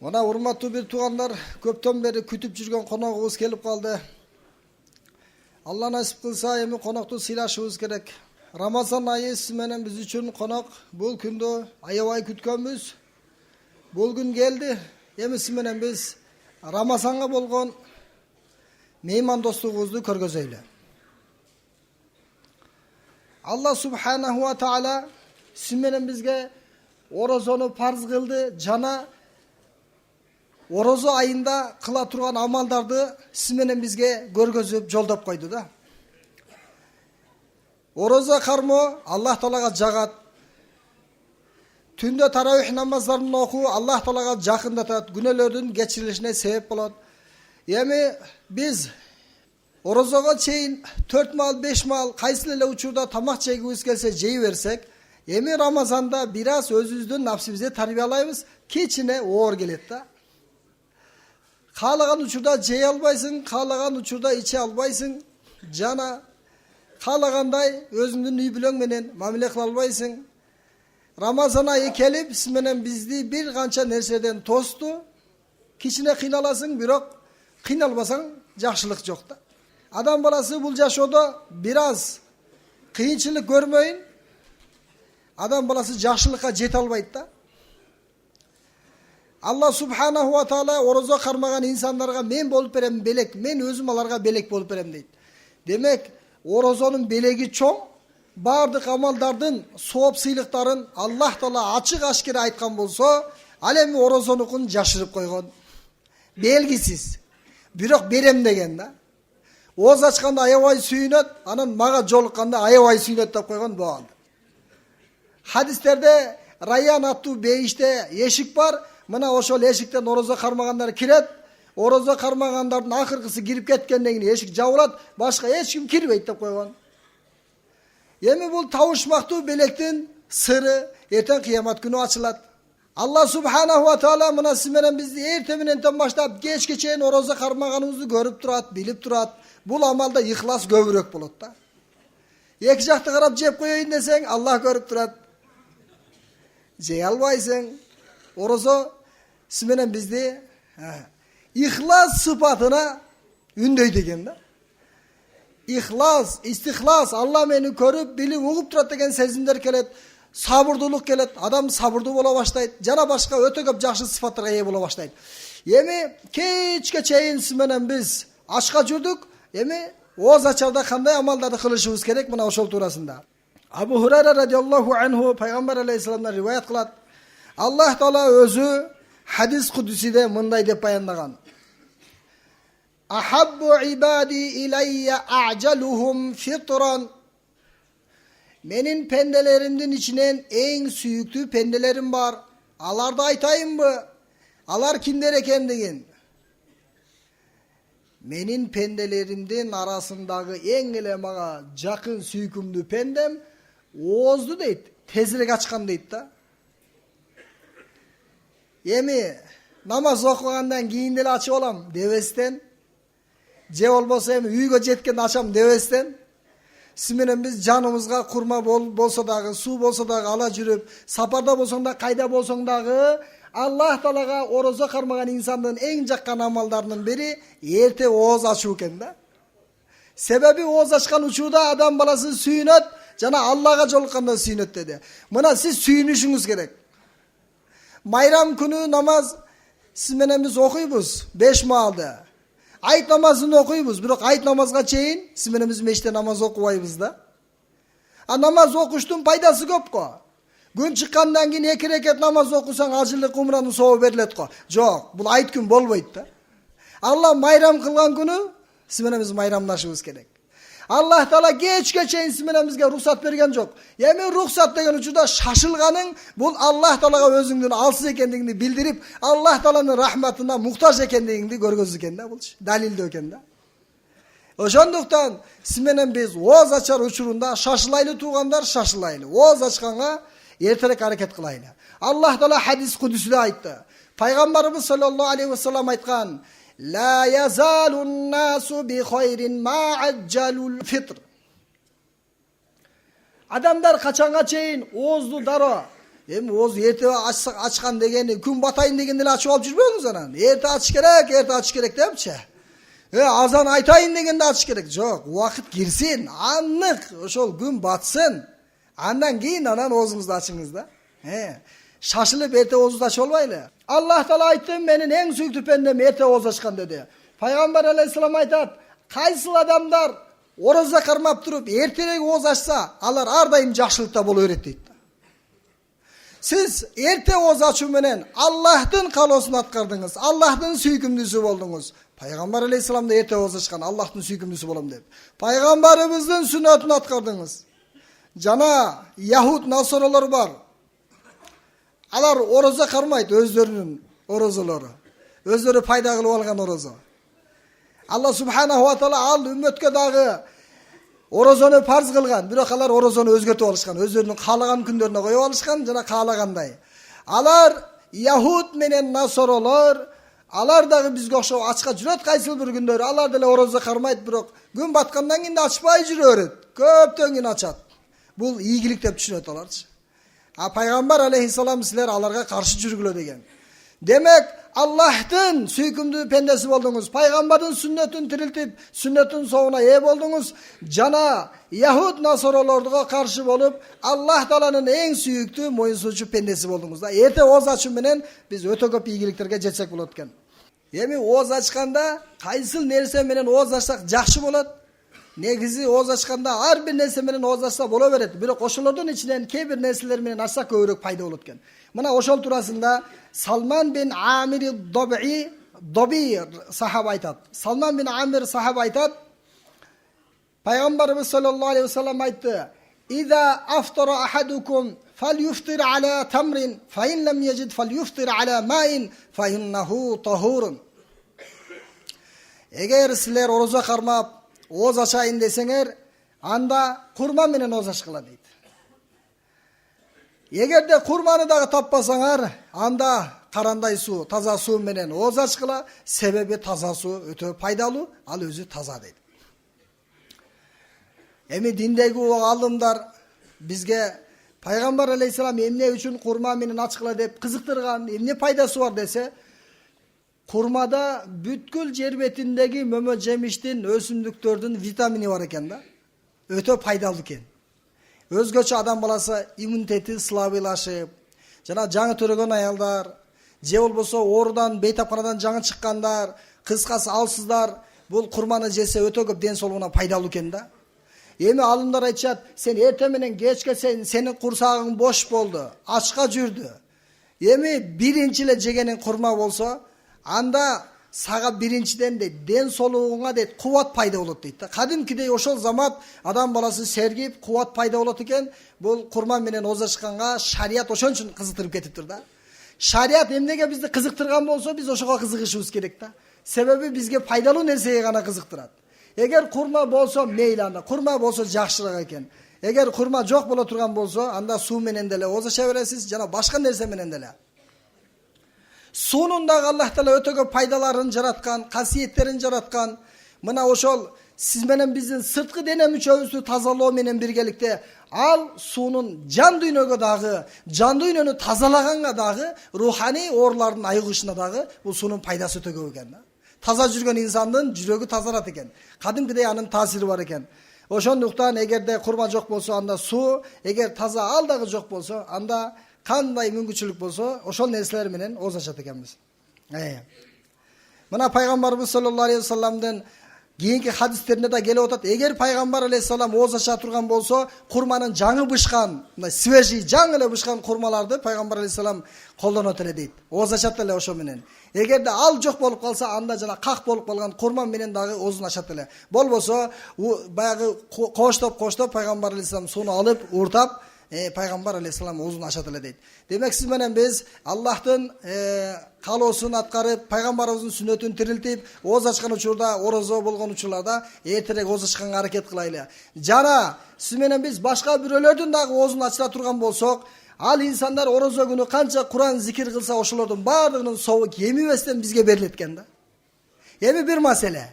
Мына урматтуу бир туугандар, көптөн бери күтүп жүргөн коногубуз келип калды. Алла насип кылса, эми конокту сыйлашыбыз керек. Рамазан айы сиз менен биз үчүн конок. Бул күндү аябай күткөнбүз. Бул күн келди. Эми сиз менен биз Рамазанга болгон меймандостугубузду көргөзөйлү. Алла субханаху ва таала сиз менен бизге орозону парз кылды жана орозо айында кыла турган амалдарды сиз менен бизге көргөзүп жолдоп койду да. Орозо кармоо Аллах Таалага жагат. Түндө таравих намаздарын окуу Аллах Таалага жакындатат, күнөөлөрдүн кечирилишине себеп болот. Эми биз орозого чейин 4 маал, 5 маал кайсы эле учурда тамак жегибиз келсе жей берсек, эми Рамазанда бир аз өзүбүздүн напсибизди тарбиялайбыз, кичине оор келет да. Каалаган учурда жей албайсың, каалаган учурда иче албайсың, жана каалагандай өзүңдүн үй бүлөң менен мамиле кыла албайсың. Рамазан айы келип, сиз менен бизди бир канча нерседен тосту. Кичине кыйналасың, бирок кыйналбасаң жакшылык жок да. Адам баласы бул жашоодо бир аз кыйынчылык көрмөйүн, адам баласы жакшылыкка жете албайт да. Алла субханаху ва таала орозо кармаган инсандарга мен болуп берем белек, мен өзүм аларга белек болуп берем дейт. Демек, орозонун белеги чоң, бардык амалдардын сооп сыйлыктарын Аллах Таала ачык ашкере айткан болсо, ал эми орозонукун жашырып койгон. Белгисиз. Бирок берем деген да. Ооз ачканда аябай сүйүнөт, анан мага жолукканда аябай сүйүнөт деп койгон болду. Хадистерде Раян аттуу бейиште эшик бар. Мына ошол эшиктен орозо кармагандар кирет. Орозо кармагандардын акыркысы кирип кеткенден кийин эшик жабылат, башка эч ким кирбейт деп койгон. Эми бул табышмактуу белектин сыры эртең кыямат күнү ачылат. Алла субханаху ва таала мына сиз менен бизди эртең менен баштап кечке чейин орозо кармаганыбызды көрүп турат, билип турат. Бул амалда ихлас көбүрөөк болот да. Эки жакты карап жеп коеюн десең, Аллах көрүп турат. Жей албайсың. Орозо сиз менен бизди ихлас сыпатына үндөйт экен да. Ихлас, истихлас, Алла мени көрүп, билип, угуп турат деген сезимдер келет. Сабырдуулук келет, адам сабырдуу боло баштайт, жана башка өтө көп жакшы сыфаттарга ээ боло баштайт. Эми кечке чейин сиз менен биз ашка жүрдүк. Эми ооз ачарда кандай амалдарды кылышыбыз керек, мына ошол туурасында. Абу Хурайра радиаллаху анху пайгамбар алейхиссаламдан риваят кылат. Аллах Таала өзү хадис кудусиде мындай деп баяндаган. Ахаббу ибади илайя а'жалухум фитран. Менин пенделеримдин ичинен эң сүйүктүү пенделерим бар. Аларды айтайынбы? Алар кимдер экендигин? Менин пенделеримдин арасындагы эң эле мага жакын сүйкүмдүү пендем оозду дейт, тезирээк ачкан дейт да. Эми намаз окугандан кийин деле ачып алам дебестен, же болбосо эми үйгө жеткенде ачам дебестен, сиз менен биз жаныбызга курма болсо дагы, суу болсо дагы ала жүрүп, сапарда болсоң да, кайда болсоң дагы, Аллах Таалага орозо кармаган инсандын эң жаккан амалдарынын бири эрте ооз ачуу экен да. Себеби ооз ачкан учурда адам баласы сүйүнөт, жана Аллага жолукканда сүйүнөт деди. Мына сиз сүйүнүшүңүз керек. Майрам күнү намаз сиз менен биз окуйбуз 5 маалды. Айт намазын окуйбуз, бирок айт намазга чейин сиз менен биз мешітте намаз окубайбыз да. А намаз окуштун пайдасы көп го. Күн чыккандан кийин 2 рекет намаз окусаң ажылык умранын сообу берилет го. Жок, бул айт күн болбойт да. Алла майрам кылган күнү сиз менен биз майрамдашыбыз керек. Аллах Таала кечке чейин сиз менен бизге рухсат берген жок. Эми рухсат деген учурда шашылганың бул Аллах Таалага өзүңдүн алсыз экендигиңди билдирип, Аллах Тааланын рахматына муктаж экендигиңди көргөзүү экен да, булчу далилдөө экен да. Ошондуктан сиз менен биз ооз ачар учурунда шашылайлы туугандар, шашылайлы. Ооз ачканга эртерээк аракет кылайлы. Аллах Таала хадис кудусиде айтты. Пайгамбарыбыз саллаллаху алейхи ва саллям айткан: La yazalun nasu bi khairin ma ajjalul fitr. Adamlar kaçanga çeyin oğuzlu daro Эми оз эрте ачкан дегени күн батайын дегенде эле ачып алып жүрбөңүз анан. Эрте ачыш керек депчи. Азан айтайын дегенде ачыш керек. Жок, убакыт кирсин, анык ошол күн батсын. Андан кийин анан оозуңузду ачыңыз да. Шашылып эрте оозуңузду ачып албайлы. Аллах Таала айтты, менин эң сүйүктүү пендем эрте ооз ачкан деди. Пайгамбар алейхиссалам айтат, кайсыл адамдар ороза кармап туруп эртерээк ооз ачса, алар ар дайым жакшылыкта боло берет дейт. Siz erте ооз ачуу менен Аллахтын каалоосун аткардыңыз, Аллахтын сүйкүмдүүсү болдуңуз. Пайгамбар алейхиссалам да эрте ооз ачкан, Аллахтын сүйкүмдүүсү болом деп. Пайгамбарыбыздын сүннөтүн аткардыңыз. Жана Яхуд насоролор бар. Алар ороза кармайт, өздөрүнүн орозолору. Өздөрү пайда кылып алган орозо. Алла субханаху ва таала ал үммөткө дагы орозону парз кылган, бирок алар орозону өзгөртүп алышкан, өздөрүнүн каалаган күндөрүнө коюп алышкан жана каалагандай. Алар Яхуд менен насоролор, алар дагы бизге окшоп ачка жүрөт кайсыл бир күндөрү, алар деле орозо кармайт, бирок күн баткандан кийин ачпай жүрө берет. Көптөн кийин ачат. Бул ийгилик деп түшүнөт аларчы. Пайгамбар алейхиссалам силер аларга каршы жүргүлө деген. Демек, Аллахтын сүйкүмдүү пендеси болдуңуз, пайгамбардын сүннөтүн тирилтип, сүннөтүн соңуна ээ болдуңуз, жана Яхуд насоролорго каршы болуп, Аллах Тааланын эң сүйүктүү моюнсунчу пендеси болдуңуз да. Эрте ооз ачуу менен биз өтө көп ийгиликтерге жетсек болот экен. Эми ооз ачканда кайсыл нерсе менен ооз ачсак жакшы болот? Негизи ооз ачканда ар бир нерсе менен ооз ачса боло берет. Бирок ошолордун ичинен кээ бир нерселер менен ачсак көбүрөөк пайда болот экен. Мына ошол туурасында Салман бин Амир Доби сахаба айтат. Салман бин Амир сахаба айтат. Пайгамбарыбыз саллаллаху алейхи ва саллям айтты: "Иза афтара ахадукум фальюфтир аля тамрин, фа ин лам яжид фальюфтир аля маин, фа иннаху tahurun." Эгер силер орозо кармап ооз ачайын десеңер, анда курма менен ооз ачкыла дейт. Эгерде курманы дагы таппасаңар, анда карандай суу, таза суу менен ооз ачкыла, себеби таза суу өтө пайдалуу, ал өзү таза дейт. Эми диндеги алымдар бизге Пайгамбар алейхиссалам эмне үчүн курма менен ачкыла деп кызыктырган, эмне пайдасы бар десе, курмада бүткүл жер бетиндеги мөмө жемиштин, өсүмдүктөрдүн витамини бар экен да. Өтө пайдалуу экен. Өзгөчө адам баласы иммунитети слабыйлашып, жана жаңы төрөгөн аялдар, же болбосо оорудан, бейтапканадан жаңы чыккандар, кыскасы алсыздар, бул курманы жесе өтө көп ден соолугуна пайдалуу экен да. Эми алымдар айтышат, сен эрте менен кечке сенин курсагың бош болду, ачка жүрдү. Эми биринчи эле жегениң курма болсо, анда сага биринчиден ден соолугуңа кубат пайда болот дейт да. Кадимкидей ошол замат адам баласы сергип, кубат пайда болот экен. Бул курма менен ооз ачканга шарият ошон үчүн кызыктырып кетиптир да. Шарият эмнеге бизди кызыктырган болсо, биз ошого кызыгышыбыз керек да. Себеби бизге пайдалуу нерсеге гана кызыктырат. Эгер курма болсо мейли, анда курма болсо жакшыраак экен. Эгер курма жок боло турган болсо, анда суу менен деле ооз ача бересиз, жана башка нерсе менен деле. Суунун дагы Аллах Таала өтө көп пайдаларын жараткан, касиеттерин жараткан. Мына ошол сиз менен биздин сырткы дене мүчөбүздү тазалоо менен биргеликте ал суунун жан дүйнөгө дагы, жан дүйнөнү тазалаганга дагы, руханий оорулардын айыгышына дагы бул суунун пайдасы өтө көп экен да. Таза жүргөн инсандын жүрөгү тазарат экен. Кадимкидей анын таасири бар экен. Ошондуктан эгерде курма жок болсо, анда суу, эгер таза ал дагы жок болсо, анда кандай мүмкүнчүлүк болсо, ошол нерселер менен ооз ачат экенбиз. Мына Пайгамбарыбыз саллаллаху алейхи ва салламдын кийинки хадистеринде да келип атат. Эгер Пайгамбар алейхиссалам ооз ача турган болсо, курманын жаңы бышкан, мындай свежий, жаңы эле бышкан курмаларды Пайгамбар алейхиссалам колдонот эле дейт. Ооз ачат эле ошо менен. Эгерде ал жок болуп калса, анда жана как болуп калган курма менен дагы оозун ачат эле. Болбосо, баягы коштоп Пайгамбар алейхиссалам сууну алып, уртап, Пайгамбар алейхиссалам оозун ачат эле дейт. Демек сиз менен биз Аллахтын каалоосун аткарып, Пайгамбарыбыздын сүннөтүн тирилтип, ооз ачкан учурда, орозо болгон учурларда эртерээк ооз ачканга аракет кылайлы. Жана сиз менен биз башка бирөөлөрдүн дагы оозун ачыра турган болсок, ал инсандар орозо күнү канча Куран зикир кылса, ошолордун баардыгынын собу кемибестен бизге берилет экен да. Эми бир маселе.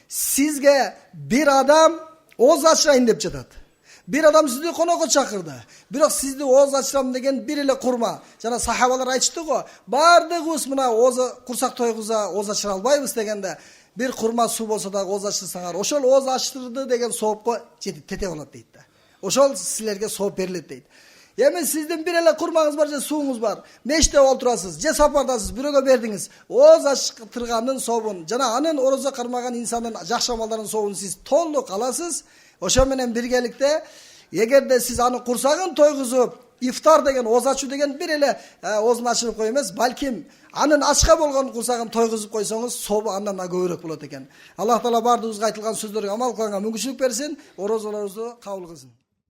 Сизге бир адам ооз ачырайын деп жатат. Bir adam sizni konoqqa chaqirdi. Biroq sizni oğuz açıram degen bir ile kurma. Jana sahabalar aytishdi-ku, bardığımız mına oğuz kursak toyguza oğuz açıra albayбыз degende bir kurma su bolsa da oğuz açırsaңар, oşol oğuz açtırdı degen soopko жетип tete болот дейт да. Oşol sizlerge soop berilet deyt. Emin sizden bir ele kurmağınız var, je suğunuz var. Meşte oturasız, je sapardasız, biröge berdiңiz. Oğuz açtırganın soobun, jana anın oroza karmagan insanın jakşı amalların soobun siz tolluk alasız. Oşo menen birgelikte egerde siz anı kursagın toyguzup iftar degen oğuz açуу деген bir ele oğuzun açırıp koy emес, balkim anın açka bolgon kursagın toyguzup koysoңуз soobу andan da көбүрөөк болот экен. Аллах Таала бардыгыбызга айтылган сөздөргө амал кылганга мүмкүнчүлүк берсин, орозолорубузду кабыл кылсын.